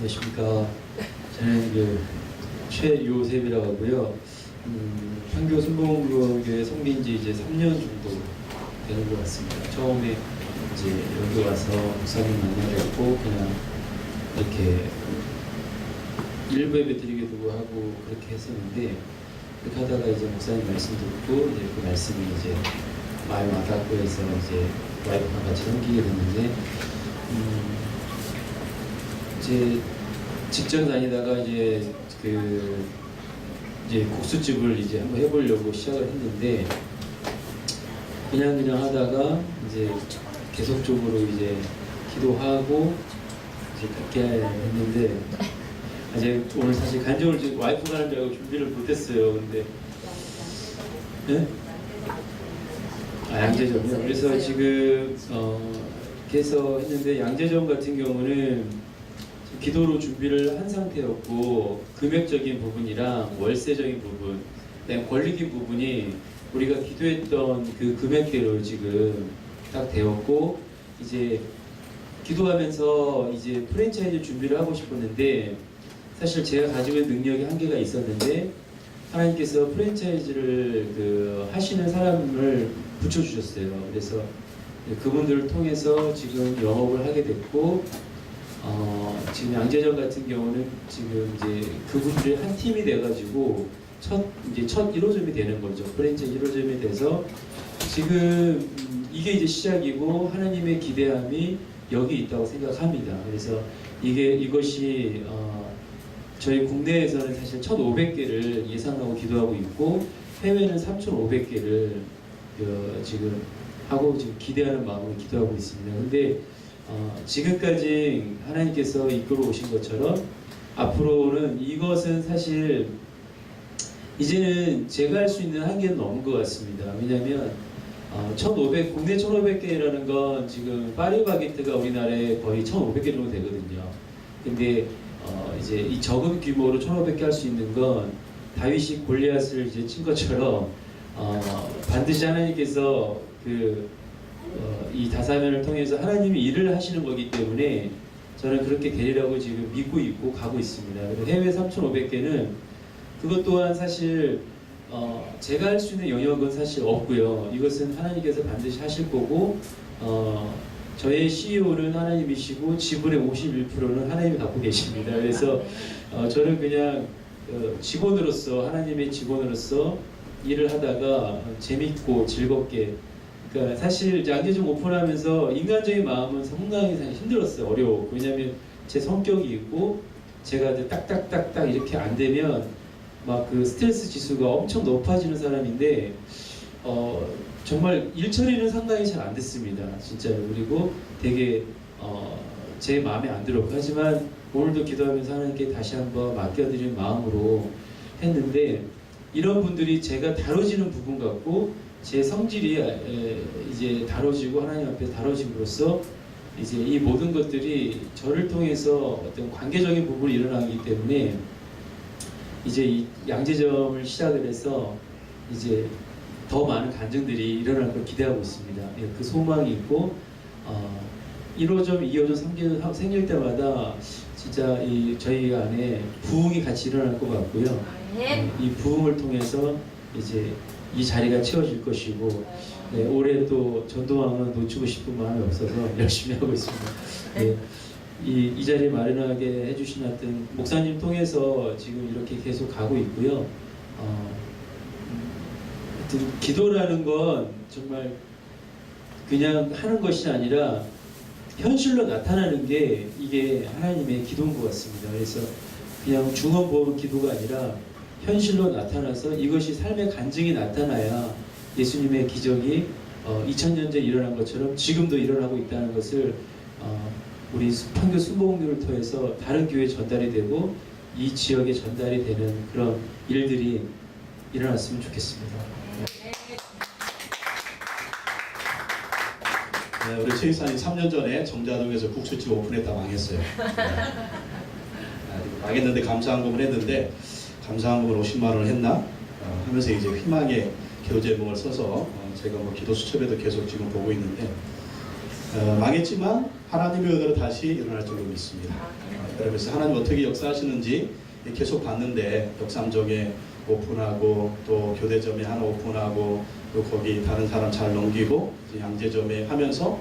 안녕하십니까. 저는 최요셉이라고 하고요. 판교 순복음교회 섬긴 지 이제 3년 정도 되는 것 같습니다. 처음에 이제 여기 와서 목사님 만나뵙고 그냥 이렇게 일부 예배 드리기도 하고 그렇게 했었는데, 그렇게 하다가 이제 목사님 말씀 듣고 이제 그 말씀이 이제 마음에 와닿고 해서 이제 와이프랑 같이 섬기게 됐는데, 이제 직장 다니다가 이제 이제 국수집을 이제 한번 해보려고 시작을 했는데, 그냥 하다가 이제 계속적으로 이제 기도하고 이제 그렇게 했는데, 이제 오늘 사실 간증을 지금 와이프 가는 줄 알고 준비를 못했어요. 근데 네? 양재점이요. 그래서 지금 이렇게 해서 했는데, 양재점 같은 경우는 기도로 준비를 한 상태였고, 금액적인 부분이랑 월세적인 부분, 그다음에 권리金부분이 우리가 기도했던 그 금액대로 지금 딱 되었고, 이제 기도하면서 이제 프랜차이즈 준비를 하고 싶었는데, 사실 제가 가지고 있는 능력이 한계가 있었는데, 하나님께서 프랜차이즈를 하시는 사람을 붙여주셨어요. 그래서 그분들을 통해서 지금 영업을 하게 됐고, 지금 양재점 같은 경우는 지금 이제 그분들이 한 팀이 돼가지고 첫 1호점이 되는 거죠. 프랜차이즈 1호점이 돼서 지금 이게 이제 시작이고, 하나님의 기대함이 여기 있다고 생각합니다. 그래서 이것이 저희 국내에서는 사실 1,500개를 예상하고 기도하고 있고, 해외는 3,500개를 지금 하고 지금 기대하는 마음으로 기도하고 있습니다. 근데 지금까지 하나님께서 이끌어 오신 것처럼 앞으로는 이것은 사실 이제는 제가 할 수 있는 한계는 넘은 것 같습니다. 왜냐하면 국내 1,500개라는 건 지금 파리바게뜨가 우리나라에 거의 1,500개 정도 되거든요. 근데 이제 이 적은 규모로 1,500개 할 수 있는 건 다윗이 골리앗을 이제 친 것처럼 반드시 하나님께서 이 다사면을 통해서 하나님이 일을 하시는 거기 때문에 저는 그렇게 되리라고 지금 믿고 있고 가고 있습니다. 해외 3,500개는 그것 또한 사실 제가 할 수 있는 영역은 사실 없고요. 이것은 하나님께서 반드시 하실 거고, 저의 CEO는 하나님이시고 지분의 51%는 하나님이 갖고 계십니다. 그래서 저는 그냥 직원으로서, 하나님의 직원으로서 일을 하다가 재밌고 즐겁게, 그러니까 사실 양재점 오픈하면서 인간적인 마음은 상당히 힘들었어요. 어려워. 왜냐하면 제 성격이 있고, 제가 이제 딱딱딱딱 이렇게 안 되면 막 스트레스 지수가 엄청 높아지는 사람인데, 정말 일 처리는 상당히 잘 안 됐습니다. 진짜로. 그리고 되게 제 마음에 안 들었고, 하지만 오늘도 기도하면서 하나님께 다시 한번 맡겨드리는 마음으로 했는데, 이런 분들이 제가 다뤄지는 부분 같고, 제 성질이 이제 다뤄지고 하나님 앞에 다뤄짐으로써 이제 이 모든 것들이 저를 통해서 어떤 관계적인 부분이 일어나기 때문에, 이제 이 양재점을 시작을 해서 이제 더 많은 간증들이 일어날 걸 기대하고 있습니다. 그 소망이 있고, 1호점, 2호점, 3호점 생길 때마다 진짜 저희 안에 부흥이 같이 일어날 것 같고요. 이 부흥을 통해서 이제 이 자리가 채워질 것이고, 올해 또 전도왕은 놓치고 싶은 마음이 없어서 열심히 하고 있습니다. 이 자리 마련하게 해주신 하여튼 목사님 통해서 지금 이렇게 계속 가고 있고요. 하여튼 기도라는 건 정말 그냥 하는 것이 아니라 현실로 나타나는 게 이게 하나님의 기도인 것 같습니다. 그래서 그냥 중언부언 기도가 아니라 현실로 나타나서 이것이 삶의 간증이 나타나야 예수님의 기적이 2000년 전에 일어난 것처럼 지금도 일어나고 있다는 것을 우리 판교 순복음교회를 통해서 다른 교회에 전달이 되고 이 지역에 전달이 되는 그런 일들이 일어났으면 좋겠습니다. 네, 우리 최 이사님 3년 전에 정자동에서 국수집 오픈했다 망했어요. 망했는데 감사한금을 했는데, 감사한금을 50만 원을 했나 하면서 이제 희망의 기도 제목을 써서 제가 기도 수첩에도 계속 지금 보고 있는데, 망했지만 하나님의 은혜로 다시 일어날 줄로 믿습니다. 그러면서 하나님 어떻게 역사하시는지 계속 봤는데 역삼동에 오픈하고 또 교대점에 하나 오픈하고 또 거기 다른 사람 잘 넘기고 양재점에 하면서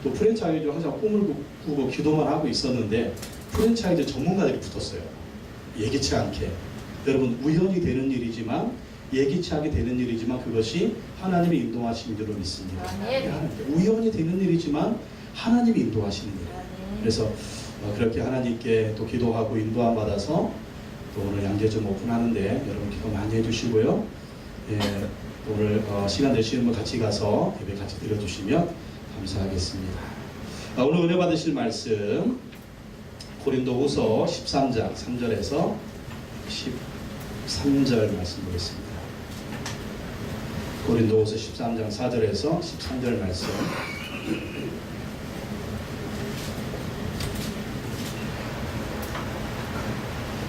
또 프랜차이즈로 항상 꿈을 꾸고 기도만 하고 있었는데 프랜차이즈 전문가들이 붙었어요. 예기치 않게. 여러분 우연히 되는 일이지만 예기치 않게 되는 일이지만 그것이 하나님의 인도하신 줄로 믿습니다. 우연히 되는 일이지만 하나님이 인도하시는 일. 그래서 그렇게 하나님께 또 기도하고 인도함 받아서 또 오늘 양재점 오픈하는데 여러분 기도 많이 해주시고요. 예, 오늘 시간 되시는 분 같이 가서 예배 같이 드려주시면 감사하겠습니다. 오늘 은혜 받으실 말씀 고린도후서 13장 3절에서 13절 말씀 보겠습니다. 고린도후서 13장 4절에서 13절 말씀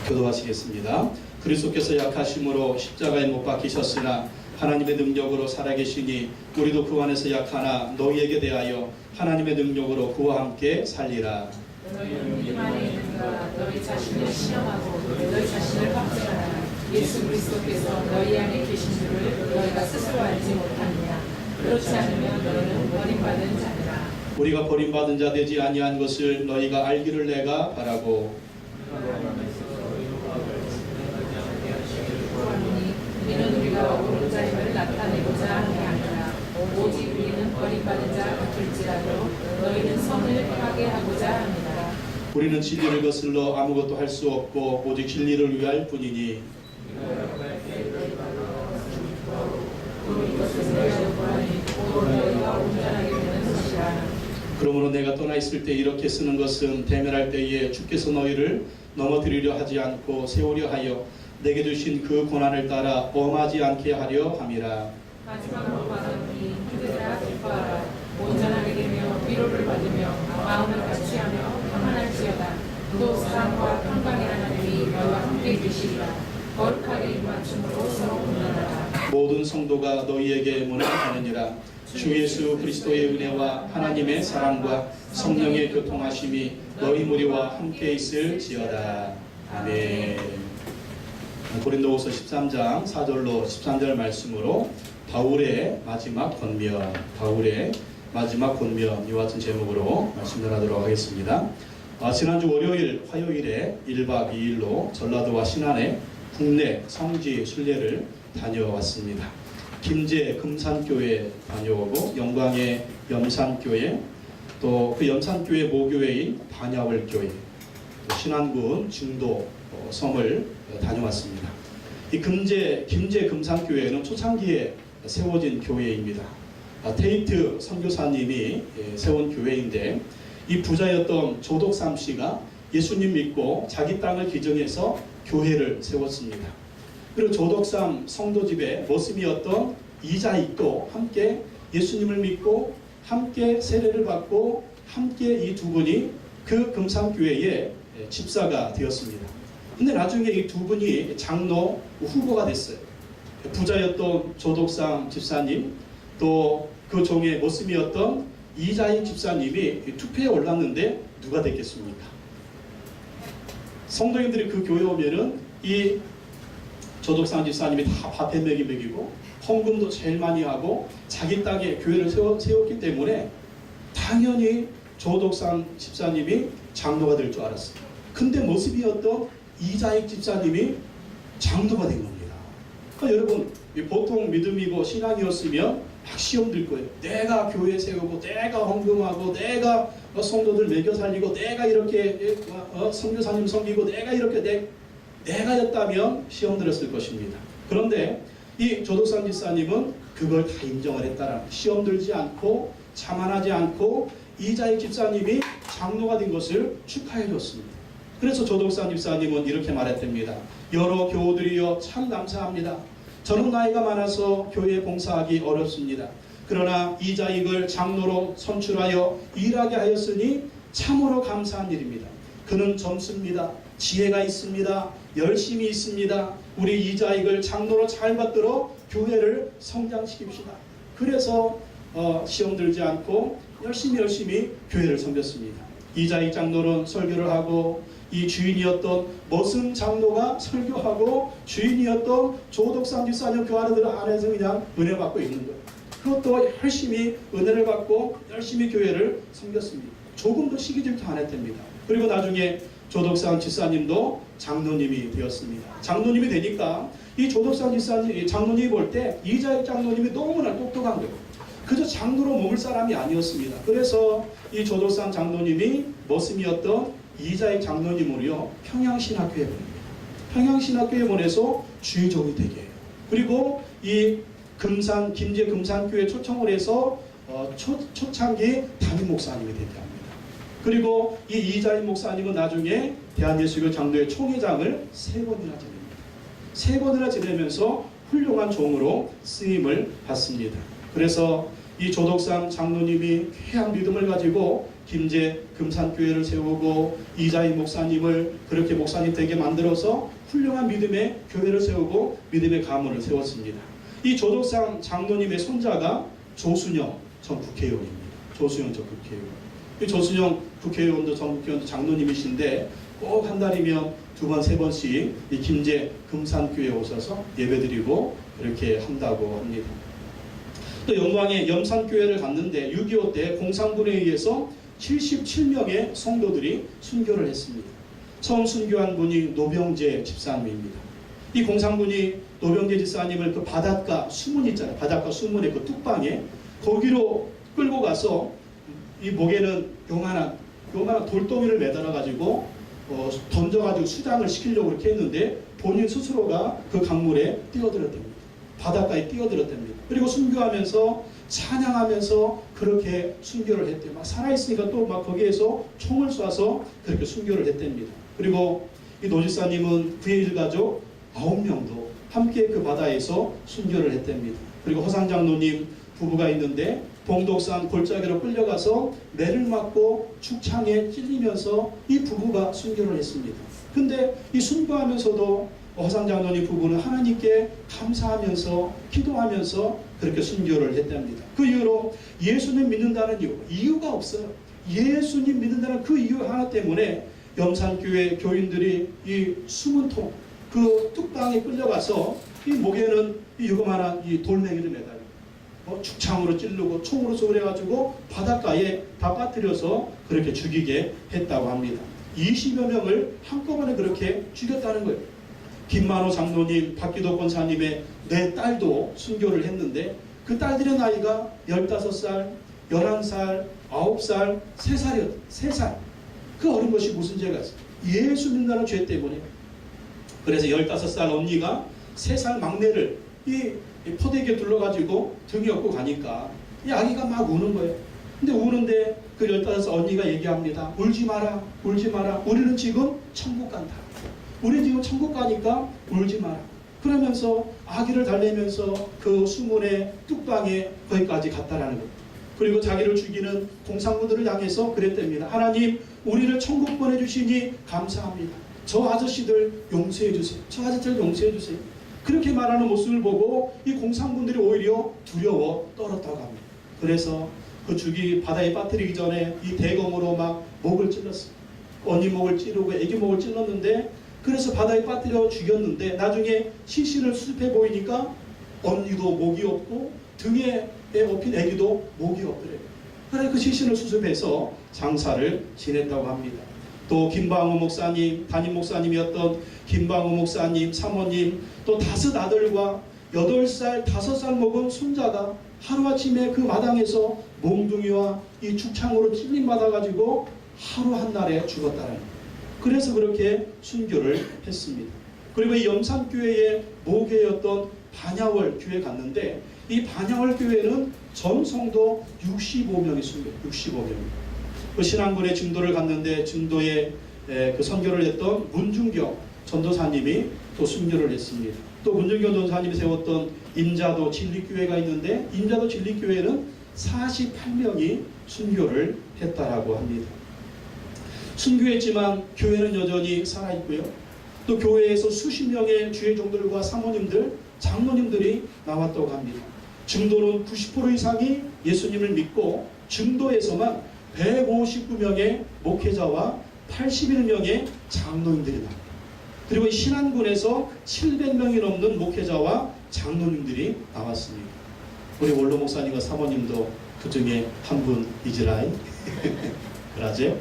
교도하시겠습니다. 그리스도께서 약하심으로 십자가에 못 박히셨으나 하나님의 능력으로 살아계시니 우리도 그 안에서 약하나 너희에게 대하여 하나님의 능력으로 그와 함께 살리라. 너희는 믿음 안에 있는가 너희 자신을 시험하고 너희 자신을 확증하라. 예수 그리스도께서 너희 안에 계신 줄을 너희가 스스로 알지 못하느냐. 그렇지 않으면 너희는 버림받은 자니라. 우리가 버림받은 자 되지 아니한 것을 너희가 알기를 내가 바라고 이는 우리가 옳은 자임을 나타내고자 하는 게 아니라 오직 우리는 버림받은 자 같을지라도 너희는 선을 파괴하고자 합니다. 우리는 진리를 거슬러 아무것도 할 수 없고 오직 진리를 위할 뿐이니 그러므로 내가 떠나 있을 때 이렇게 쓰는 것은 대면할 때에 주께서 너희를 넘어뜨리려 하지 않고 세우려 하여 내게 주신 그 고난을 따라 범하지 않게 하려 함이라. 마지막으로 받으니 그들아 기뻐하라. 온전하게 되며 위로를 받으며 마음을 같이하며 평안할지어다. 또 사랑과 평강이라는 힘이 너희와 함께 계시리라. 거룩하게 입맞춤으로 서로 공헌하라. 모든 성도가 너희에게 문안하느니라. 주 예수 그리스도의 은혜와 하나님의 사랑과 성령의 교통하심이 너희 무리와 함께 있을지어다. 아멘. 고린도후서 13장 4절로 13절 말씀으로 바울의 마지막 권면, 바울의 마지막 권면 이와 같은 제목으로 말씀 전하도록 하겠습니다. 지난주 월요일, 화요일에 1박 2일로 전라도와 신안의 국내 성지 순례를 다녀왔습니다. 김제 금산교회 다녀오고 영광의 염산교회, 또 그 염산교회 모교회인 반야월교회, 또 신안군 증도 섬을 다녀왔습니다. 이 김제 금산교회는 초창기에 세워진 교회입니다. 테이트 선교사님이 세운 교회인데 이 부자였던 조덕삼 씨가 예수님 믿고 자기 땅을 기증해서 교회를 세웠습니다. 그리고 조덕삼 성도집에 모습이었던 이자익도 함께 예수님을 믿고 함께 세례를 받고 함께 이 두 분이 그 금산교회의 집사가 되었습니다. 근데 나중에 이 두 분이 장로 후보가 됐어요. 부자였던 조덕삼 집사님 또 그 종의 모습이었던 이자익 집사님이 투표에 올랐는데 누가 됐겠습니까? 성도님들이 그 교회 오면은 이 조덕삼 집사님이 다 밥해 먹이고 헌금도 제일 많이 하고 자기 땅에 교회를 세웠기 때문에 당연히 조덕삼 집사님이 장로가 될 줄 알았어요. 근데 모습이었던 이자익 집사님이 장로가 된 겁니다. 그러니까 여러분 보통 믿음이고 신앙이었으면 막 시험 들 거예요. 내가 교회 세우고 내가 헌금하고 내가 성도들 먹여 살리고 내가 이렇게 선교사님 섬기고 내가 이렇게 내가였다면 시험 들었을 것입니다. 그런데 이 조덕삼 집사님은 그걸 다 인정을 했다라. 시험 들지 않고 자만하지 않고 이자익 집사님이 장로가 된 것을 축하해 줬습니다. 그래서 조덕삼 집사님은 이렇게 말했답니다. 여러 교우들이여 참 감사합니다. 저는 나이가 많아서 교회에 봉사하기 어렵습니다. 그러나 이자익을 장로로 선출하여 일하게 하였으니 참으로 감사한 일입니다. 그는 젊습니다. 지혜가 있습니다. 열심히 있습니다. 우리 이자익을 장로로 잘 받들어 교회를 성장시킵시다. 그래서 시험 들지 않고 열심히 교회를 섬겼습니다. 이자익 장로는 설교를 하고 이 주인이었던 머슴 장로가 설교하고 주인이었던 조덕상 집사님 그 안에서 그냥 은혜 받고 있는 거예요. 그것도 열심히 은혜를 받고 열심히 교회를 섬겼습니다. 조금도 시기질투 안 했답니다. 그리고 나중에 조덕상 집사님도 장로님이 되었습니다. 장로님이 되니까 이 조덕상 집사님, 장로님이 볼 때 이자익 장로님이 너무나 똑똑한 거예요. 그저 장로로 머물 사람이 아니었습니다. 그래서 이 조덕상 장로님이 머슴이었던 이자익 장로님으로요 평양신학교에 보냅니다. 평양신학교에 보내서 주의종이 되게 해요. 그리고 이 김제 금산교회 초청을 해서 초창기 담임 목사님이 되게 합니다. 그리고 이 이자익 목사님은 나중에 대한예수교 장로회 총회장을 3번이나 지냅니다. 3번이나 지내면서 훌륭한 종으로 쓰임을 받습니다. 그래서 이 조덕상 장로님이 귀한 믿음을 가지고 김제 금산교회를 세우고 이자익 목사님을 그렇게 목사님 되게 만들어서 훌륭한 믿음의 교회를 세우고 믿음의 가문을 세웠습니다. 이 조덕상 장로님의 손자가 조순영 전 국회의원입니다. 조순영 전 국회의원. 이 조순영 국회의원도 전 국회의원도 장로님이신데 꼭 한 달이면 2번, 3번씩 이 김제 금산교회에 오셔서 예배드리고 그렇게 한다고 합니다. 또 영광의 염산교회를 갔는데 6.25 때 공산군에 의해서 77명의 성도들이 순교를 했습니다. 처음 순교한 분이 노병재 집사님입니다. 이 공산군이 노병재 집사님을 그 바닷가 수문 있잖아요. 바닷가 수문의 그 뚝방에 거기로 끌고 가서 이 목에는 요만한 돌덩이를 매달아 가지고 던져가지고 수장을 시키려고 그렇게 했는데 본인 스스로가 그 강물에 뛰어들었답니다. 바닷가에 뛰어들었답니다. 그리고 순교하면서 찬양하면서 그렇게 순교를 했대요. 막 살아있으니까 또 막 거기에서 총을 쏴서 그렇게 순교를 했답니다. 그리고 이 노집사님은 그의 일가족 9명도 함께 그 바다에서 순교를 했답니다. 그리고 허상장로님 부부가 있는데 봉독산 골짜기로 끌려가서 매를 맞고 축창에 찔리면서 이 부부가 순교를 했습니다. 근데 이 순교하면서도 허상장로님 부부는 하나님께 감사하면서 기도하면서 그렇게 순교를 했답니다. 그 이후로 예수님 믿는다는 이유가 없어요. 예수님 믿는다는 그 이유 하나 때문에 염산교회 교인들이 이 수문통 그 뚝방에 끌려가서 이 목에는 이 요만한 이 돌멩이를 매달고 축창으로 찌르고 총으로 쏘려가지고 바닷가에 다 빠뜨려서 그렇게 죽이게 했다고 합니다. 20여 명을 한꺼번에 그렇게 죽였다는 거예요. 김만호 장로님, 박기도 권사님의 4딸도 순교를 했는데 그 딸들의 나이가 15살, 11살, 9살, 3살이었어요. 3살. 그 어린 것이 무슨 죄가 있어요? 예수 믿는다는 죄 때문에. 그래서 15살 언니가 3살 막내를 이 포대기에 둘러가지고 등에 업고 가니까 이 아기가 막 우는 거예요. 근데 우는데 그 15살 언니가 얘기합니다. 울지 마라, 울지 마라. 우리는 지금 천국 간다. 우리 지금 천국 가니까 울지 마라. 그러면서 아기를 달래면서 그 수문의 뚝방에 거기까지 갔다라는 거예요. 그리고 자기를 죽이는 공산군들을 향해서 그랬답니다. 하나님, 우리를 천국 보내주시니 감사합니다. 저 아저씨들 용서해 주세요. 저 아저씨들 용서해 주세요. 그렇게 말하는 모습을 보고 이 공산군들이 오히려 두려워 떨었다고 합니다. 그래서 그 바다에 빠뜨리기 전에 이 대검으로 막 목을 찔렀어요. 언니 목을 찌르고 애기 목을 찔렀는데 그래서 바다에 빠뜨려 죽였는데 나중에 시신을 수습해 보이니까 언니도 목이 없고 등에 업힌 애기도 목이 없더래요. 그래서 그 시신을 수습해서 장사를 지냈다고 합니다. 또 김방우 목사님, 담임 목사님이었던 김방우 목사님, 사모님, 또 5 아들과 8살, 5살 먹은 손자가 하루아침에 그 마당에서 몽둥이와 이 축창으로 찔림 받아가지고 하루 한날에 죽었다는 거예요. 그래서 그렇게 순교를 했습니다. 그리고 이 염산교회의 모교였던 반야월 교회 갔는데 이 반야월 교회는 전 성도 65명이 순교해요. 65명. 그 신앙군의 증도를 갔는데 증도에 그 선교를 했던 문중경 전도사님이 또 순교를 했습니다. 또 문중경 전도사님이 세웠던 임자도 진리교회가 있는데 임자도 진리교회는 48명이 순교를 했다라고 합니다. 순교했지만 교회는 여전히 살아있고요. 또 교회에서 수십 명의 주의 종들과 사모님들, 장로님들이 나왔다고 합니다. 중도는 90% 이상이 예수님을 믿고 중도에서만 159명의 목회자와 81명의 장로님들이 나옵니다. 그리고 신안군에서 700명이 넘는 목회자와 장로님들이 나왔습니다. 우리 원로 목사님과 사모님도 그 중에 한 분이지라이. 그러죠?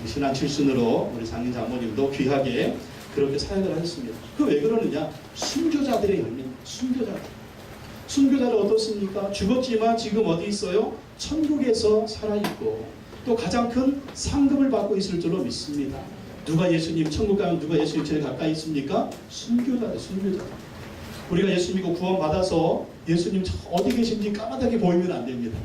신안 출신으로 우리 장인 장모님도 귀하게 그렇게 사역을 하셨습니다. 그 왜 그러느냐? 순교자들의 열매입니다. 순교자들. 순교자들 어떻습니까? 죽었지만 지금 어디 있어요? 천국에서 살아있고 또 가장 큰 상급을 받고 있을 줄로 믿습니다. 누가 예수님 천국 가면 누가 예수님 제일 가까이 있습니까? 순교자들, 순교자들. 우리가 예수 믿고 구원 받아서 예수님 어디 계신지 까마득하게 보이면 안 됩니다.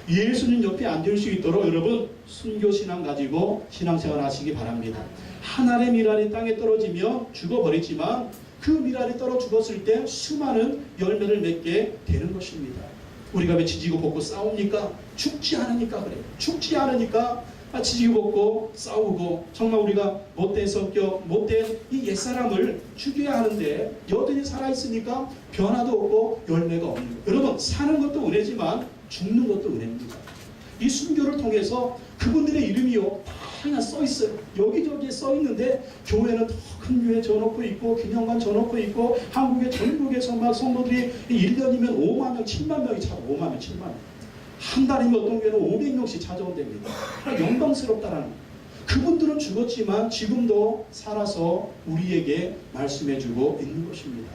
예수님 옆에 앉을 수 있도록 여러분 순교 신앙 가지고 신앙생활 하시기 바랍니다. 하나의 미랄이 땅에 떨어지면 죽어버리지만 그 미랄이 떨어 죽었을 때 수많은 열매를 맺게 되는 것입니다. 우리가 왜 지지고 볶고 싸웁니까? 죽지 않으니까 그래요. 죽지 않으니까 지지고 볶고 싸우고 정말 우리가 못된 성격, 못된 이 옛사람을 죽여야 하는데 여전히 살아있으니까 변화도 없고 열매가 없는 거예요. 여러분 사는 것도 은혜지만 죽는 것도 은혜입니다. 이 순교를 통해서 그분들의 이름이요 다 그냥 써 있어요. 여기저기에 써 있는데 교회는 더 큰 교회 져놓고 있고 기념관 져놓고 있고 한국의 전국에서 막 성도들이 1년이면 5만 명, 7만 명이 찾아 5만 명, 7만 명. 한 달이면 어떤 교회는 500명씩 찾아온답니다. 영광스럽다라는 거예요. 그분들은 죽었지만 지금도 살아서 우리에게 말씀해주고 있는 것입니다.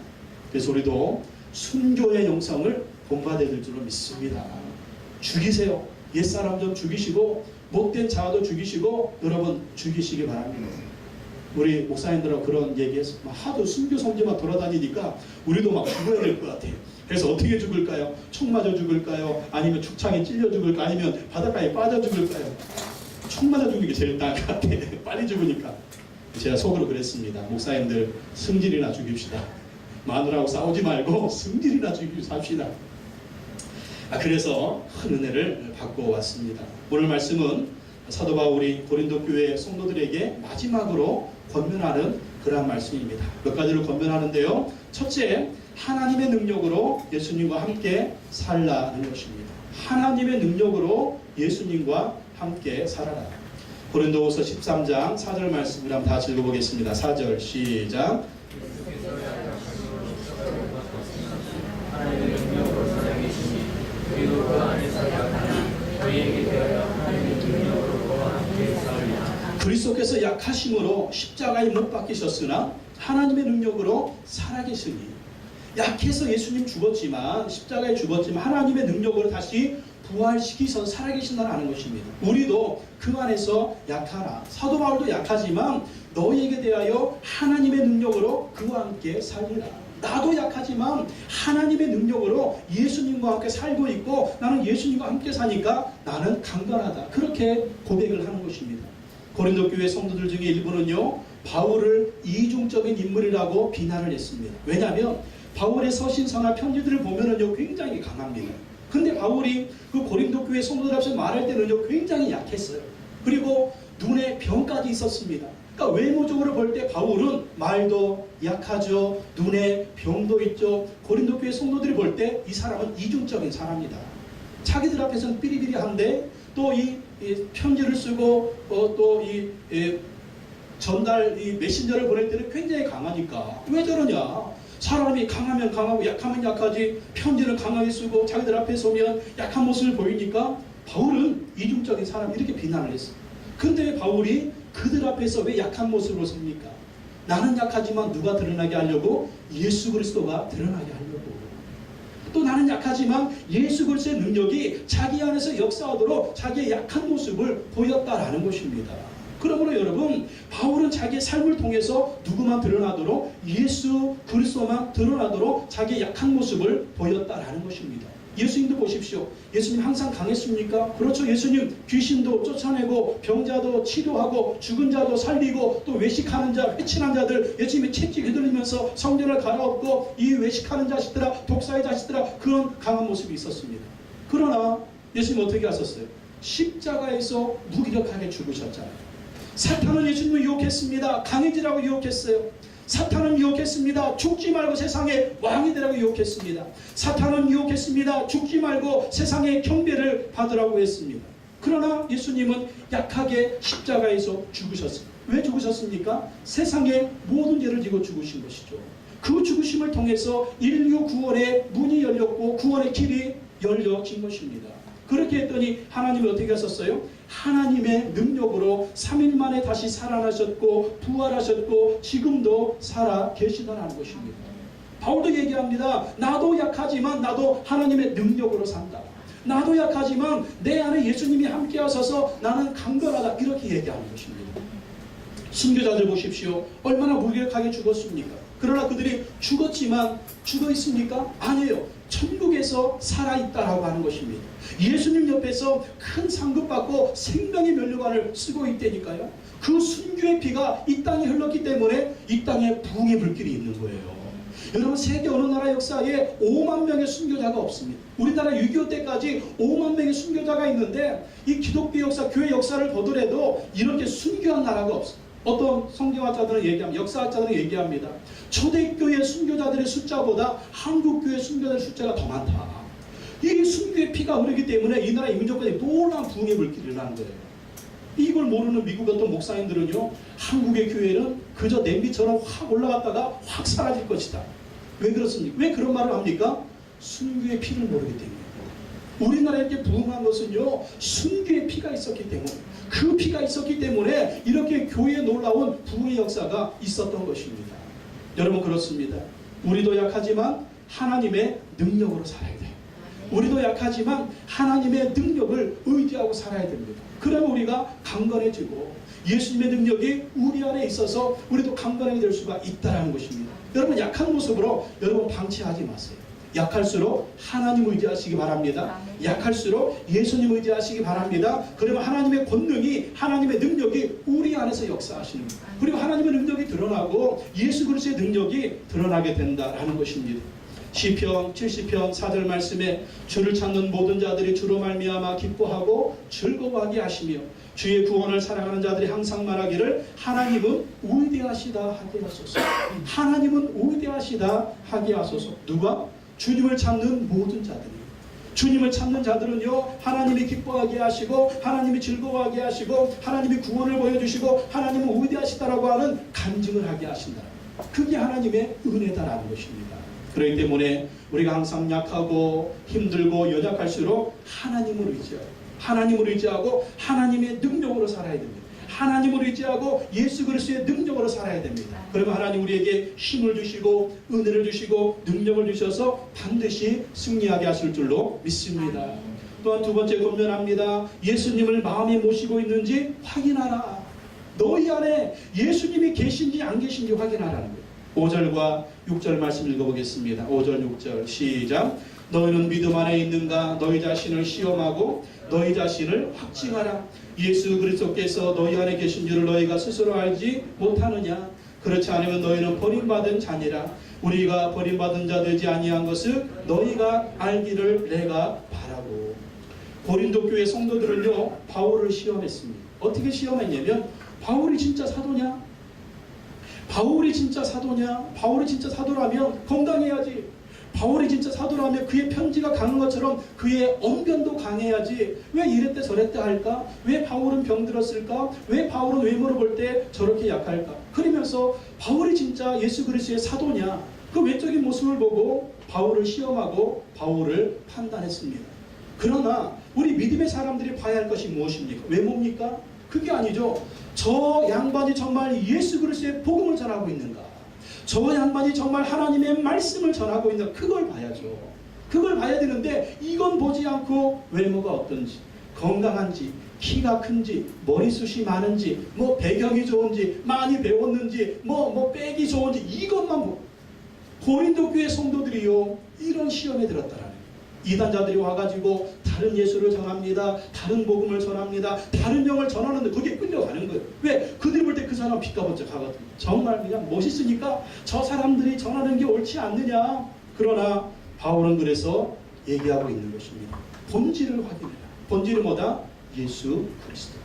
그래서 우리도 순교의 영성을 본받아야 될 줄로 믿습니다. 죽이세요. 옛사람 좀 죽이시고 못된 자아도 죽이시고 여러분 죽이시기 바랍니다. 우리 목사님들하고 그런 얘기해서 하도 순교 성지만 돌아다니니까 우리도 막 죽어야 될 것 같아요. 그래서 어떻게 죽을까요? 총 맞아 죽을까요? 아니면 축창에 찔려 죽을까요? 아니면 바닷가에 빠져 죽을까요? 총 맞아 죽는 게 제일 나을 것 같아요. 빨리 죽으니까. 제가 속으로 그랬습니다. 목사님들 승질이나 죽입시다. 마누라하고 싸우지 말고 승질이나 죽입시다. 그래서 큰 은혜를 받고 왔습니다. 오늘 말씀은 사도 바울이 고린도 교회 성도들에게 마지막으로 권면하는 그러한 말씀입니다. 몇 가지를 권면하는데요. 첫째, 하나님의 능력으로 예수님과 함께 살라는 것입니다. 하나님의 능력으로 예수님과 함께 살아라. 고린도후서 13장 4절 말씀을 한번 다 같이 읽어보겠습니다. 4절 시작. 그리고 그 안에서 약하니 저희에게 되어 하나님의 능력으로 그와 함께 싸우리라. 그리스도께서 약하심으로 십자가에 못 박히셨으나 하나님의 능력으로 살아계시니 약해서 예수님 죽었지만 십자가에 죽었지만 하나님의 능력으로 다시 부활시키셔서 살아계신다는 것입니다. 우리도 그 안에서 약하라. 사도 바울도 약하지만 너희에게 대하여 하나님의 능력으로 그와 함께 살리라. 나도 약하지만 하나님의 능력으로 예수님과 함께 살고 있고 나는 예수님과 함께 사니까 나는 강건하다. 그렇게 고백을 하는 것입니다. 고린도 교회 성도들 중에 일부는요 바울을 이중적인 인물이라고 비난을 했습니다. 왜냐하면 바울의 서신서나 편지들을 보면은요 굉장히 강합니다. 근데 바울이 그 고린도 교회 성도들 앞에서 말할 때는요 굉장히 약했어요. 그리고 눈에 병까지 있었습니다. 그러니까 외모적으로 볼 때 바울은 말도 약하죠. 눈에 병도 있죠. 고린도 교회 성도들이 볼 때 이 사람은 이중적인 사람이다. 자기들 앞에서는 삐리삐리한데 또 이 편지를 쓰고 또 이 전달 이 메신저를 보낼 때는 굉장히 강하니까 왜 저러냐? 사람이 강하면 강하고 약하면 약하지 편지를 강하게 쓰고 자기들 앞에 서면 약한 모습을 보이니까 바울은 이중적인 사람 이렇게 비난을 했어요. 근데 바울이 그들 앞에서 왜 약한 모습으로 섭니까? 나는 약하지만 누가 드러나게 하려고? 예수 그리스도가 드러나게 하려고. 또 나는 약하지만 예수 그리스도의 능력이 자기 안에서 역사하도록 자기의 약한 모습을 보였다라는 것입니다. 그러므로 여러분 바울은 자기의 삶을 통해서 누구만 드러나도록 예수 그리스도만 드러나도록 자기의 약한 모습을 보였다라는 것입니다. 예수님도 보십시오. 예수님 항상 강했습니까? 그렇죠. 예수님 귀신도 쫓아내고 병자도 치료하고 죽은 자도 살리고 또 외식하는 자, 회친한 자들 예수님이 채찍 휘둘리면서 성전을 갈아엎고 이 외식하는 자식들아, 독사의 자식들아 그런 강한 모습이 있었습니다. 그러나 예수님 어떻게 하셨어요? 십자가에서 무기력하게 죽으셨잖아요. 사탄은 예수님을 유혹했습니다. 강해지라고 유혹했어요. 사탄은 유혹했습니다. 죽지 말고 세상의 왕이 되라고 유혹했습니다. 사탄은 유혹했습니다. 죽지 말고 세상의 경배를 받으라고 했습니다. 그러나 예수님은 약하게 십자가에서 죽으셨습니다. 왜 죽으셨습니까? 세상의 모든 죄를 지고 죽으신 것이죠. 그 죽으심을 통해서 인류 구원의 문이 열렸고 구원의 길이 열려진 것입니다. 그렇게 했더니 하나님이 어떻게 하셨어요? 하나님의 능력으로 3일 만에 다시 살아나셨고 부활하셨고 지금도 살아 계시다는 것입니다. 바울도 얘기합니다. 나도 약하지만 나도 하나님의 능력으로 산다. 나도 약하지만 내 안에 예수님이 함께 하셔서 나는 강건하다. 이렇게 얘기하는 것입니다. 순교자들 보십시오. 얼마나 무력하게 죽었습니까? 그러나 그들이 죽었지만 죽어 있습니까? 아니에요. 천국에서 살아있다라고 하는 것입니다. 예수님 옆에서 큰 상급받고 생명의 면류관을 쓰고 있다니까요. 그 순교의 피가 이 땅에 흘렀기 때문에 이 땅에 부흥의 불길이 있는 거예요. 여러분, 세계 어느 나라 역사에 5만 명의 순교자가 없습니다. 우리나라 6.25 때까지 5만 명의 순교자가 있는데 이 기독교 역사, 교회 역사를 보더라도 이렇게 순교한 나라가 없습니다. 어떤 성경학자들은 얘기합니다. 역사학자들은 얘기합니다. 초대교회 순교자들의 숫자보다 한국교회 순교자들의 숫자가 더 많다. 이 순교의 피가 흐르기 때문에 이 나라 민족까지 놀라운 부흥의 불길이 일어나는 거예요. 이걸 모르는 미국 어떤 목사님들은요, 한국의 교회는 그저 냄비처럼 확 올라갔다가 확 사라질 것이다. 왜 그렇습니까? 왜 그런 말을 합니까? 순교의 피를 모르기 때문에. 우리나라에 이렇게 부흥한 것은요, 순교의 피가 있었기 때문에, 그 피가 있었기 때문에 이렇게 교회에 놀라운 부흥의 역사가 있었던 것입니다. 여러분, 그렇습니다. 우리도 약하지만 하나님의 능력으로 살아야 돼요. 우리도 약하지만 하나님의 능력을 의지하고 살아야 됩니다. 그러면 우리가 강건해지고 예수님의 능력이 우리 안에 있어서 우리도 강건하게 될 수가 있다는 것입니다. 여러분, 약한 모습으로 여러분 방치하지 마세요. 약할수록 하나님 의지하시기 바랍니다. 약할수록 예수님 의지하시기 바랍니다. 그러면 하나님의 권능이, 하나님의 능력이 우리 안에서 역사하시는 거예요. 그리고 하나님의 능력이 드러나고 예수 그리스도의 능력이 드러나게 된다라는 것입니다. 시편 70편 4절 말씀에 주를 찾는 모든 자들이 주로 말미암아 기뻐하고 즐거워하게 하시며 주의 구원을 사랑하는 자들이 항상 말하기를 하나님은 위대하시다 하게 하소서. 하나님은 위대하시다 하게 하소서. 누가? 주님을 찾는 모든 자들이. 주님을 찾는 자들은요, 하나님이 기뻐하게 하시고 하나님이 즐거워하게 하시고 하나님이 구원을 보여주시고 하나님은 위대하시다라고 하는 간증을 하게 하신다. 그게 하나님의 은혜다라는 것입니다. 그렇기 때문에 우리가 항상 약하고 힘들고 연약할수록 하나님을 의지하고 하나님을 의지하고 하나님의 능력으로 살아야 됩니다. 하나님을 의지하고 예수 그리스도의 능력으로 살아야 됩니다. 그러면 하나님 우리에게 힘을 주시고 은혜를 주시고 능력을 주셔서 반드시 승리하게 하실 줄로 믿습니다. 또한 두 번째 권면합니다. 예수님을 마음에 모시고 있는지 확인하라. 너희 안에 예수님이 계신지 안 계신지 확인하라는 거예요. 5절과 6절 말씀 읽어보겠습니다. 5절 6절 시작. 너희는 믿음 안에 있는가? 너희 자신을 시험하고 너희 자신을 확증하라. 예수 그리스도께서 너희 안에 계신 줄을 너희가 스스로 알지 못하느냐? 그렇지 않으면 너희는 버림받은 자니라. 우리가 버림받은 자 되지 아니한 것을 너희가 알기를 내가 바라고. 고린도 교회 성도들은요, 바울을 시험했습니다. 어떻게 시험했냐면, 바울이 진짜 사도냐? 바울이 진짜 사도냐? 바울이 진짜 사도라면 건강해야지. 바울이 진짜 사도라면 그의 편지가 강한 것처럼 그의 언변도 강해야지. 왜 이랬대 저랬대 할까? 왜 바울은 병들었을까? 왜 바울은 외모로 볼 때 저렇게 약할까? 그러면서 바울이 진짜 예수 그리스도의 사도냐? 그 외적인 모습을 보고 바울을 시험하고 바울을 판단했습니다. 그러나 우리 믿음의 사람들이 봐야 할 것이 무엇입니까? 외모입니까? 그게 아니죠. 저 양반이 정말 예수 그리스도의 복음을 전하고 있는가? 저 양반이 정말 하나님의 말씀을 전하고 있는가? 그걸 봐야죠. 그걸 봐야 되는데 이건 보지 않고 외모가 어떤지, 건강한지, 키가 큰지, 머리숱이 많은지, 뭐 배경이 좋은지, 많이 배웠는지, 뭐 백이 좋은지 이것만 보고. 고린도 교회 성도들이요, 이런 시험에 들었다라는 거예요. 이단자들이 와가지고 다른 예수를 전합니다. 다른 복음을 전합니다. 다른 영을 전하는데 거기에 끌려가는 거예요. 왜? 그들이 볼 때 그 사람 빛가번쩍하거든요. 정말 그냥 멋있으니까 저 사람들이 전하는 게 옳지 않느냐. 그러나 바울은 그래서 얘기하고 있는 것입니다. 본질을 확인해라. 본질은 뭐다? 예수 그리스도.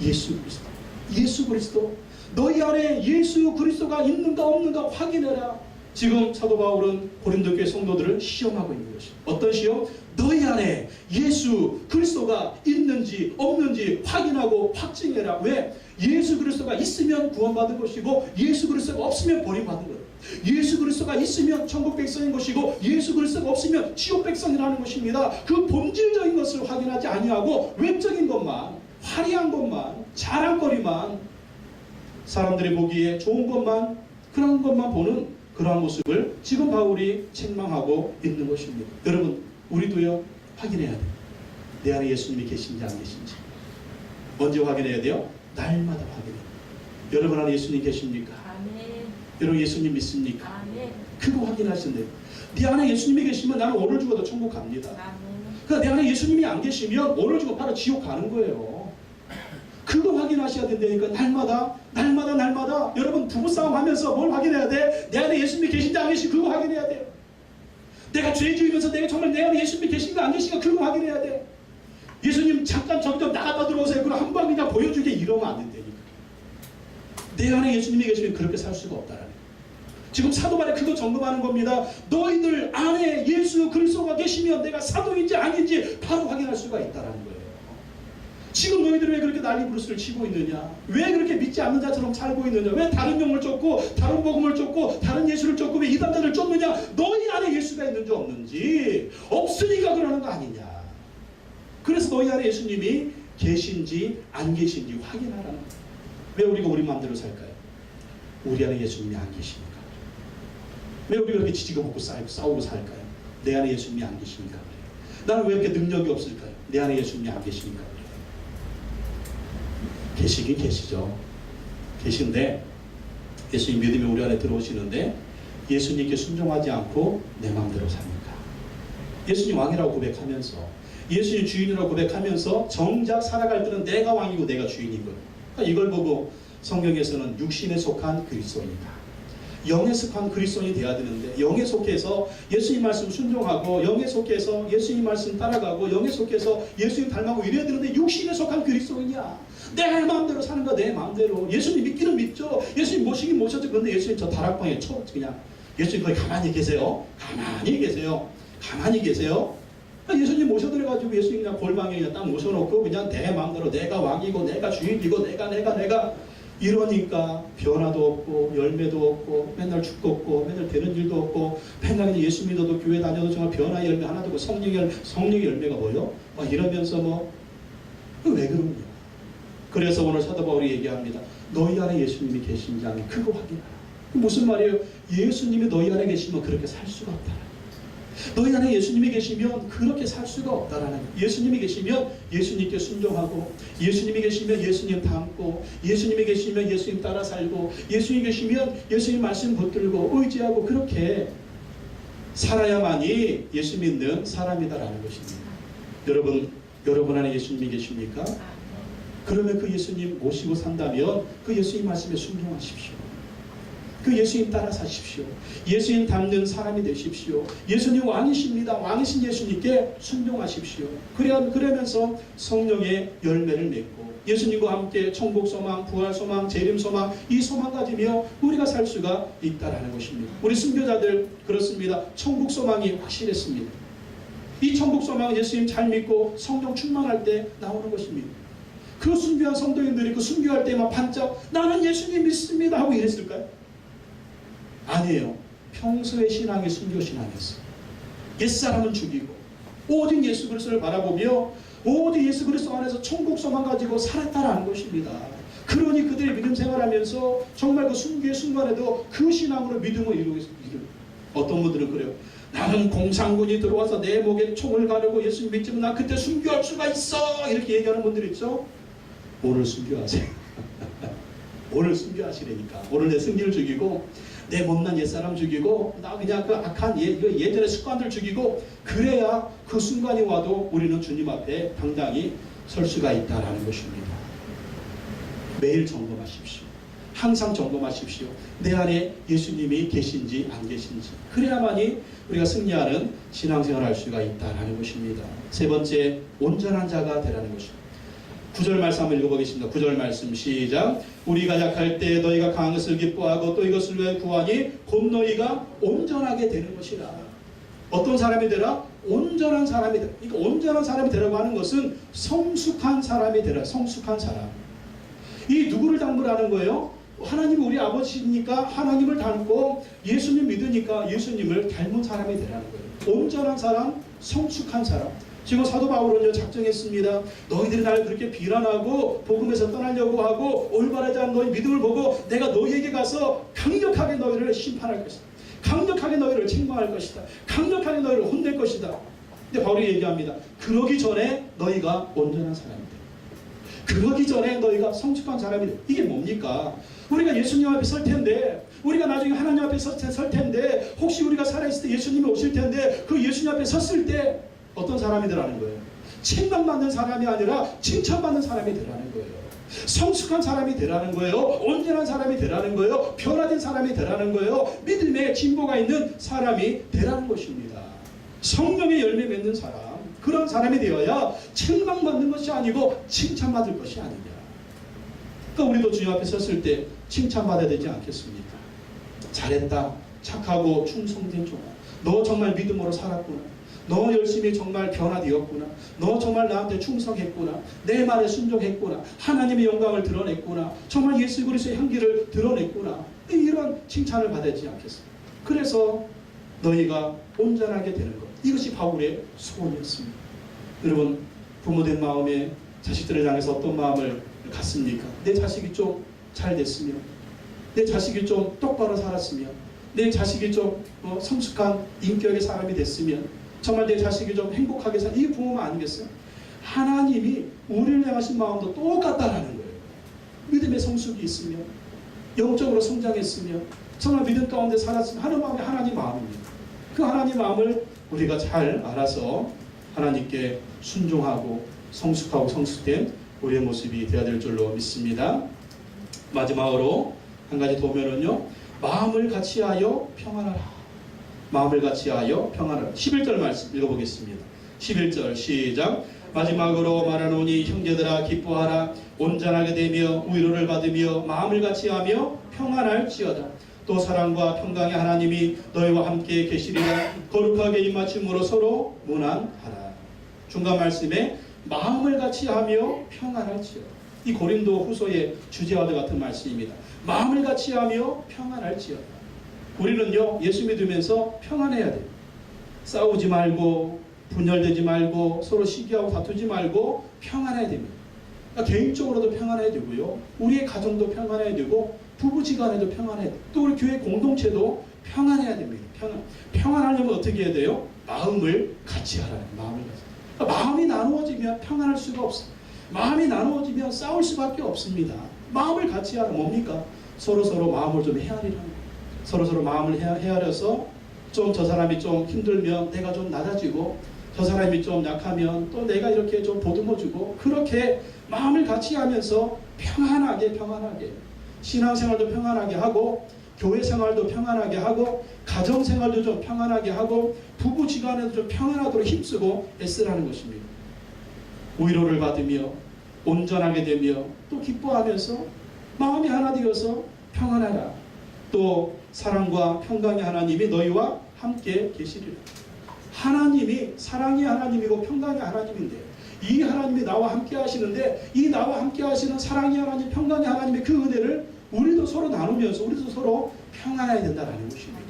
예수 그리스도. 예수 그리스도. 너희 안에 예수 그리스도가 있는가 없는가 확인해라. 지금 사도 바울은 고린도 교회 성도들을 시험하고 있는 것입니다. 어떤 시험? 너희 안에 예수 그리스도가 있는지 없는지 확인하고 확증해라. 왜? 예수 그리스도가 있으면 구원받은 것이고 예수 그리스도가 없으면 버림받은 거예요. 예수 그리스도가 있으면 천국 백성인 것이고 예수 그리스도가 없으면 지옥 백성이라는 것입니다. 그 본질적인 것을 확인하지 아니하고 외적인 것만, 화려한 것만, 자랑거리만, 사람들이 보기에 좋은 것만, 그런 것만 보는 그러한 모습을 지금 바울이 책망하고 있는 것입니다. 여러분, 우리도요 확인해야 돼요. 내 안에 예수님이 계신지 안 계신지. 언제 확인해야 돼요? 날마다 확인해요. 여러분 안에 예수님 계십니까? 아멘. 여러분 예수님 믿습니까? 아멘. 그거 확인하신대요. 네 안에 예수님이 계시면 나는 오늘 죽어도 천국 갑니다. 아멘. 그러니까 내 안에 예수님이 안 계시면 오늘 죽어 바로 지옥 가는 거예요. 그거 확인하셔야 된다니까. 날마다 여러분 부부싸움 하면서 뭘 확인해야 돼? 내 안에 예수님이 계신지 안 계신지 그거 확인해야 돼요. 내가 죄 지으면서 내가 정말 내 안에 예수님이 계신가 안 계신가 그거 확인해야 돼. 예수님 잠깐 저기 좀 나갔다 들어오세요. 그럼 한 번 그냥 보여주게 이러면 안 된다니까. 내 안에 예수님이 계시면 그렇게 살 수가 없다라는 거예요. 지금 사도반에 그거 점검하는 겁니다. 너희들 안에 예수 그리스도가 계시면 내가 사도인지 아닌지 바로 확인할 수가 있다라는 거예요. 지금 너희들이 왜 그렇게 난리 부르스를 치고 있느냐? 왜 그렇게 믿지 않는 자처럼 살고 있느냐? 왜 다른 영을 쫓고 다른 복음을 쫓고 다른 예수를 쫓고 왜 이단자를 쫓느냐? 너희 안에 예수가 있는지 없는지 없으니까 그러는 거 아니냐? 그래서 너희 안에 예수님이 계신지 안 계신지 확인하라는 거예요. 왜 우리가 우리 마음대로 살까요? 우리 안에 예수님이 안 계시니까. 왜 우리가 그렇게 지지고 볶고 싸우고 살까요? 내 안에 예수님이 안 계시니까. 나는 왜 이렇게 능력이 없을까요? 내 안에 예수님이 안 계시니까. 계시긴 계시죠. 계신데 예수님 믿음이 우리 안에 들어오시는데 예수님께 순종하지 않고 내 마음대로 삽니까? 예수님 왕이라고 고백하면서 예수님 주인이라고 고백하면서 정작 살아갈 때는 내가 왕이고 내가 주인이고, 그러니까 이걸 보고 성경에서는 육신에 속한 그리스도인이다, 영에 속한 그리스도인이 돼야 되는데 영에 속해서 예수님 말씀 순종하고 영에 속해서 예수님 말씀 따라가고 영에 속해서 예수님 닮아고 이래야 되는데 육신에 속한 그리스도인이야. 내 마음대로 사는 거 내 마음대로. 예수님 믿기는 믿죠. 예수님 모시긴 모셨죠. 그런데 예수님 저 다락방에 그냥 예수님 거기 가만히 계세요. 가만히 계세요. 가만히 계세요. 예수님 모셔드려가지고 예수님 그냥 골방에 그냥 딱 모셔놓고 그냥 내 마음대로 내가 왕이고 내가 주인이고 내가 이러니까 변화도 없고 열매도 없고 맨날 죽고 맨날 되는 일도 없고 맨날 예수 믿어도 교회 다녀도 정말 변화의 열매 하나도 없고 성령의 열매가 뭐요? 막 이러면서 왜 그러냐? 그래서 오늘 사도 바울이 얘기합니다. 너희 안에 예수님이 계신지 아니면 그거 확인하라. 무슨 말이에요? 예수님이 너희 안에 계시면 그렇게 살 수가 없다. 너희 안에 예수님이 계시면 그렇게 살 수가 없다라는 거예요. 예수님이 계시면 예수님께 순종하고, 예수님이 계시면 예수님 닮고, 예수님이 계시면 예수님 따라 살고, 예수님이 계시면 예수님 말씀 붙들고 의지하고 그렇게 살아야만이 예수 믿는 사람이다라는 것입니다. 여러분 안에 예수님이 계십니까? 그러면 그 예수님 모시고 산다면 그 예수님 말씀에 순종하십시오. 그 예수님 따라 사십시오. 예수님 닮는 사람이 되십시오. 예수님 왕이십니다. 왕이신 예수님께 순종하십시오. 그러면서 성령의 열매를 맺고 예수님과 함께 천국 소망, 부활 소망, 재림 소망, 이 소망 가지며 우리가 살 수가 있다라는 것입니다. 우리 순교자들 그렇습니다. 천국 소망이 확실했습니다. 이 천국 소망은 예수님 잘 믿고 성령 충만할 때 나오는 것입니다. 그 순교한 성도인들이 그 순교할 때만 반짝 나는 예수님 믿습니다 하고 이랬을까요? 아니에요. 평소의 신앙이 순교 신앙이었어요. 옛사람은 죽이고 오직 예수 그리스도를 바라보며 오직 예수 그리스도 안에서 천국 소망 가지고 살았다라는 것입니다. 그러니 그들이 믿음 생활하면서 정말 그 순교의 순간에도 그 신앙으로 믿음을 이루고 있어요. 어떤 분들은 그래요. 나는 공산군이 들어와서 내 목에 총을 가르고 예수님 믿지만 나 그때 순교할 수가 있어 이렇게 얘기하는 분들 있죠. 오늘 순교하세요. 오늘 순교하시라니까. 오늘 내 승리를 죽이고 내 못난 옛사람 죽이고 나 그냥 그 악한 예전의 습관들 죽이고 그래야 그 순간이 와도 우리는 주님 앞에 당당히 설 수가 있다라는 것입니다. 매일 점검하십시오. 항상 점검하십시오. 내 안에 예수님이 계신지 안 계신지. 그래야만이 우리가 승리하는 신앙생활을 할 수가 있다라는 것입니다. 세 번째, 온전한 자가 되라는 것입니다. 9절 말씀 한번 읽어보겠습니다. 9절 말씀 시작. 우리가 약할 때 너희가 강한 것을 기뻐하고 또 이것을 위해 구하니 곧 너희가 온전하게 되는 것이라. 어떤 사람이 되라? 온전한 사람이 되라. 그러니까 온전한 사람이 되라고 하는 것은 성숙한 사람이 되라. 성숙한 사람. 이 누구를 닮으라는 거예요? 하나님이 우리 아버지니까 하나님을 닮고 예수님 믿으니까 예수님을 닮은 사람이 되라는 거예요. 온전한 사람, 성숙한 사람. 지금 사도 바울은요 작정했습니다. 너희들이 나를 그렇게 비난하고 복음에서 떠나려고 하고 올바르지 않은 너희 믿음을 보고 내가 너희에게 가서 강력하게 너희를 심판할 것이다. 강력하게 너희를 책망할 것이다. 강력하게 너희를 혼낼 것이다. 근데 바울이 얘기합니다. 그러기 전에 너희가 온전한 사람이다. 그러기 전에 너희가 성숙한 사람이다. 이게 뭡니까? 우리가 예수님 앞에 설 텐데, 우리가 나중에 하나님 앞에 설 텐데, 혹시 우리가 살아있을 때 예수님이 오실 텐데, 그 예수님 앞에 섰을 때 어떤 사람이 되라는 거예요? 책망받는 사람이 아니라 칭찬받는 사람이 되라는 거예요. 성숙한 사람이 되라는 거예요. 온전한 사람이 되라는 거예요. 변화된 사람이 되라는 거예요. 믿음의 진보가 있는 사람이 되라는 것입니다. 성령의 열매 맺는 사람, 그런 사람이 되어야 책망받는 것이 아니고 칭찬받을 것이 아니냐. 그러니까 우리도 주님 앞에 섰을 때 칭찬받아야 되지 않겠습니까? 잘했다, 착하고 충성된 종아, 너 정말 믿음으로 살았구나, 너 열심히 정말 변화되었구나, 너 정말 나한테 충성했구나, 내 말에 순종했구나, 하나님의 영광을 드러냈구나, 정말 예수 그리스도의 향기를 드러냈구나, 이런 칭찬을 받아야지 않겠습니까? 그래서 너희가 온전하게 되는 것, 이것이 바울의 소원이었습니다. 여러분, 부모된 마음에 자식들을 향해서 어떤 마음을 갖습니까? 내 자식이 좀 잘 됐으면, 내 자식이 좀 똑바로 살았으면, 내 자식이 좀 성숙한 인격의 사람이 됐으면, 정말 내 자식이 좀 행복하게 살, 이게 부모가 아니겠어요? 하나님이 우리를 향하신 마음도 똑같다라는 거예요. 믿음의 성숙이 있으면, 영적으로 성장했으면, 정말 믿음 가운데 살았으면 하는 마음이 하나님 마음입니다. 그 하나님 마음을 우리가 잘 알아서 하나님께 순종하고 성숙하고 성숙된 우리의 모습이 되어야 될 줄로 믿습니다. 마지막으로 한 가지 도면은요, 마음을 같이하여 평안하라. 마음을 같이하여 평안하라. 11절 말씀 읽어보겠습니다. 11절 시작. 마지막으로 말하노니 형제들아 기뻐하라. 온전하게 되며 위로를 받으며 마음을 같이하며 평안할지어다. 또 사랑과 평강의 하나님이 너희와 함께 계시리라. 거룩하게 입맞춤으로 서로 문안하라. 중간 말씀에 마음을 같이하며 평안할지어다. 이 고린도 후서의 주제와도 같은 말씀입니다. 마음을 같이하며 평안할지어다. 우리는요 예수 믿으면서 평안해야 돼요. 싸우지 말고 분열되지 말고 서로 시기하고 다투지 말고 평안해야 됩니다. 그러니까 개인적으로도 평안해야 되고요, 우리의 가정도 평안해야 되고 부부지간에도 평안해야 돼요. 또 우리 교회 공동체도 평안해야 됩니다. 평안하려면 어떻게 해야 돼요? 마음을 같이 하라는 거예요. 마음을 같이. 그러니까 마음이 나누어지면 평안할 수가 없어요. 마음이 나누어지면 싸울 수밖에 없습니다. 마음을 같이 하라. 뭡니까? 서로서로 마음을 좀 헤아리라는 거예요. 서로서로 마음을 헤아려서 좀 저 사람이 좀 힘들면 내가 좀 낮아지고, 저 사람이 좀 약하면 또 내가 이렇게 좀 보듬어주고, 그렇게 마음을 같이 하면서 평안하게 신앙생활도 평안하게 하고, 교회 생활도 평안하게 하고, 가정 생활도 좀 평안하게 하고, 부부지간에도 좀 평안하도록 힘쓰고 애쓰라는 것입니다. 위로를 받으며 온전하게 되며 또 기뻐하면서 마음이 하나 되어서 평안하라. 또 사랑과 평강의 하나님이 너희와 함께 계시리라. 하나님이 사랑의 하나님이고 평강의 하나님인데, 이 하나님이 나와 함께 하시는데, 이 나와 함께 하시는 사랑의 하나님, 평강의 하나님의 그 은혜를 우리도 서로 나누면서 우리도 서로 평안해야 된다는 것입니다.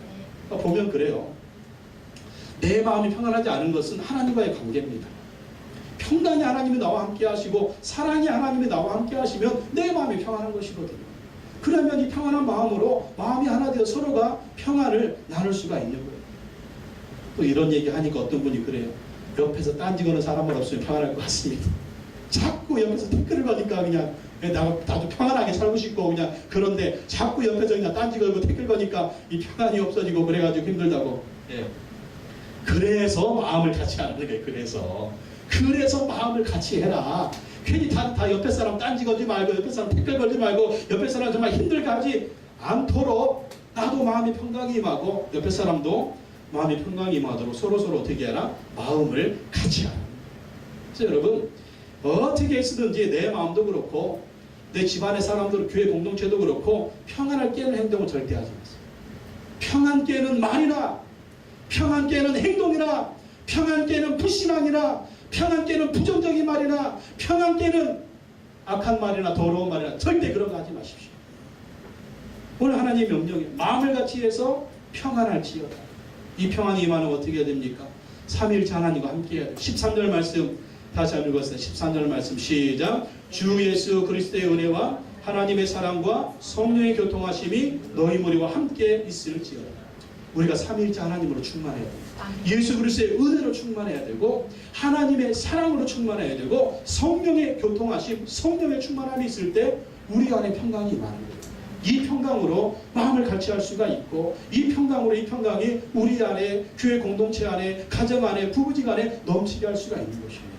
그러니까 보면 그래요. 내 마음이 평안하지 않은 것은 하나님과의 관계입니다. 평강의 하나님이 나와 함께 하시고 사랑의 하나님이 나와 함께 하시면 내 마음이 평안한 것이거든요. 그러면 이 평안한 마음으로 마음이 하나 되어 서로가 평안을 나눌 수가 있는 거예요. 또 이런 얘기 하니까 어떤 분이 그래요. 옆에서 딴지거는 사람만 없으면 평안할 것 같습니다. 자꾸 옆에서 댓글을 거니까 그냥 나도 평안하게 살고 싶고, 그냥 그런데 자꾸 옆에서 그냥 딴지 걸고 댓글 거니까 이 평안이 없어지고 그래가지고 힘들다고. 예. 그래서 마음을 같이 하는 거예요. 그래서 마음을 같이 해라. 괜히 다 옆에 사람 딴지 걸지 말고, 옆에 사람 댓글 걸지 말고, 옆에 사람 정말 힘들게 하지 않도록 나도 마음이 평강이 임하고 옆에 사람도 마음이 평강이 임하도록 서로서로 어떻게 하라? 마음을 같이 하라. 그래서 여러분, 어떻게 쓰든지 내 마음도 그렇고 내 집안의 사람들, 교회 공동체도 그렇고 평안을 깨는 행동은 절대 하지 마세요. 평안 깨는 말이나 평안 깨는 행동이나 평안 깨는 불신앙이나 평안 깨는 부정적인 말이나 평안 깨는 악한 말이나 더러운 말이나 절대 그런 거 하지 마십시오. 오늘 하나님의 명령이 마음을 같이 해서 평안할지어다. 이 평안이 임하는 어떻게 해야 됩니까? 삼위일체 하나님과 함께 해야 돼요. 13절 말씀 다시 한번 읽었어요. 13절 말씀 시작. 주 예수 그리스도의 은혜와 하나님의 사랑과 성령의 교통하심이 너희 무리와 함께 있을지어다. 우리가 삼위일체 하나님으로 충만해야 돼요. 예수 그리스도의 은혜로 충만해야 되고 하나님의 사랑으로 충만해야 되고 성령의 교통하심, 성령의 충만함이 있을 때 우리 안에 평강이 임하는 거예요. 이 평강으로 마음을 같이 할 수가 있고 이 평강으로 이 평강이 우리 안에 교회 공동체 안에 가정 안에 부부직 안에 넘치게 할 수가 있는 것입니다.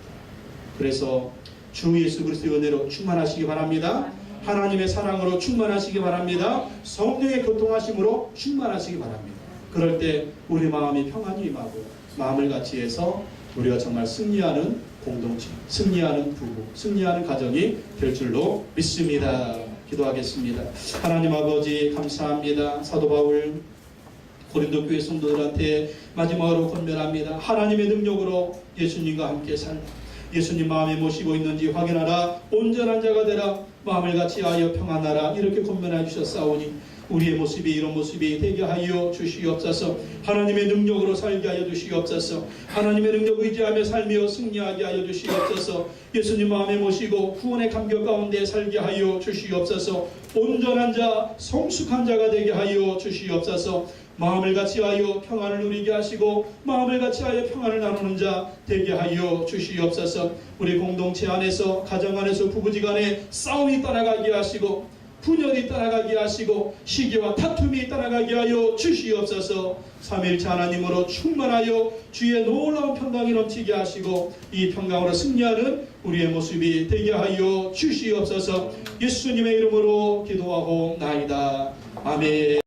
그래서 주 예수 그리스도의 은혜로 충만하시기 바랍니다. 하나님의 사랑으로 충만하시기 바랍니다. 성령의 교통하심으로 충만하시기 바랍니다. 그럴 때 우리 마음이 평안이 임하고 마음을 같이 해서 우리가 정말 승리하는 공동체, 승리하는 부부, 승리하는 가정이 될 줄로 믿습니다. 기도하겠습니다. 하나님 아버지 감사합니다. 사도 바울 고린도 교회 성도들한테 마지막으로 권면합니다. 하나님의 능력으로 예수님과 함께 살라. 예수님 마음에 모시고 있는지 확인하라. 온전한 자가 되라. 마음을 같이 하여 평안하라. 이렇게 권면해 주셨사오니 우리의 모습이 이런 모습이 되게 하여 주시옵소서. 하나님의 능력으로 살게 하여 주시옵소서. 하나님의 능력 의지하며 살며 승리하게 하여 주시옵소서. 예수님 마음에 모시고 구원의 감격 가운데 살게 하여 주시옵소서. 온전한 자, 성숙한 자가 되게 하여 주시옵소서. 마음을 같이 하여 평안을 누리게 하시고 마음을 같이 하여 평안을 나누는 자 되게 하여 주시옵소서. 우리 공동체 안에서 가정 안에서 부부직 안에 싸움이 떠나가게 하시고 분열이 떠나가게 하시고 시기와 다툼이 떠나가게 하여 주시옵소서. 삼위일체 하나님으로 충만하여 주의 놀라운 평강이 넘치게 하시고 이 평강으로 승리하는 우리의 모습이 되게 하여 주시옵소서. 예수님의 이름으로 기도하옵나이다. 아멘.